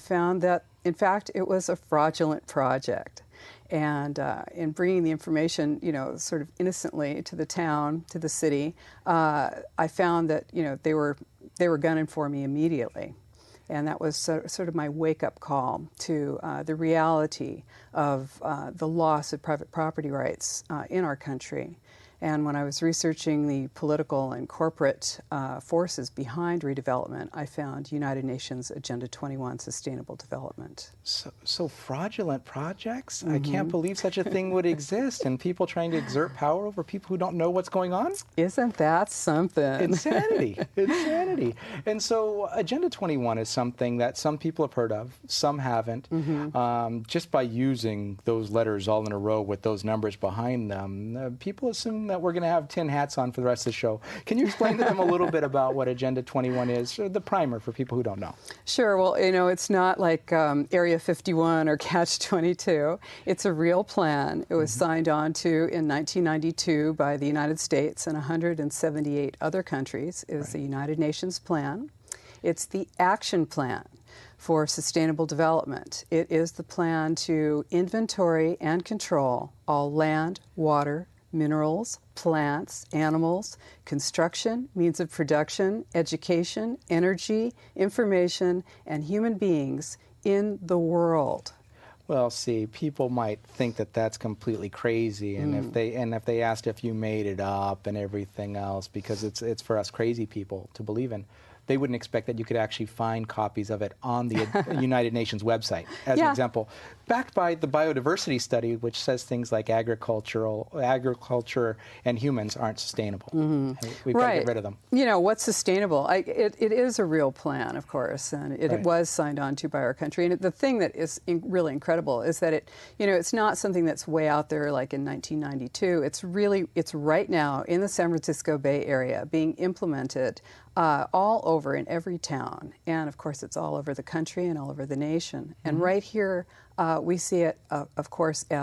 found that, in fact, it was a fraudulent project. And in bringing the information, sort of innocently to the town, to the city, I found that, they were gunning for me immediately. And that was sort of my wake-up call to the reality of the loss of private property rights in our country. And when I was researching the political and corporate forces behind redevelopment, I found United Nations Agenda 21 Sustainable Development. So fraudulent projects? I can't believe such a thing would exist, and people trying to exert power over people who don't know what's going on? Isn't that something? Insanity. Insanity. And so Agenda 21 is something that some people have heard of, some haven't. Just by using those letters all in a row with those numbers behind them, people assume that we're going to have tin hats on for the rest of the show. Can you explain to them a little bit about what Agenda 21 is, or the primer for people who don't know? Sure. Well, it's not like Area 51 or Catch 22. It's a real plan. It was signed on to in 1992 by the United States and 178 other countries. It is the United Nations plan. It's the action plan for sustainable development. It is the plan to inventory and control all land, water, minerals, plants, animals, construction, means of production, education, energy, information, and human beings in the world. Well, see, people might think that that's completely crazy, and if they asked if you made it up and everything else, because it's for us crazy people to believe in, they wouldn't expect that you could actually find copies of it on the United Nations website, as an example. Backed by the biodiversity study, which says things like agriculture and humans aren't sustainable. We've got to get rid of them. What's sustainable? It is a real plan, of course, and it was signed on to by our country. And the thing that is really incredible is that it's not something that's way out there like in 1992. It's right now in the San Francisco Bay Area being implemented all over in every town. And of course, it's all over the country and all over the nation. And right here, we see it, of course, as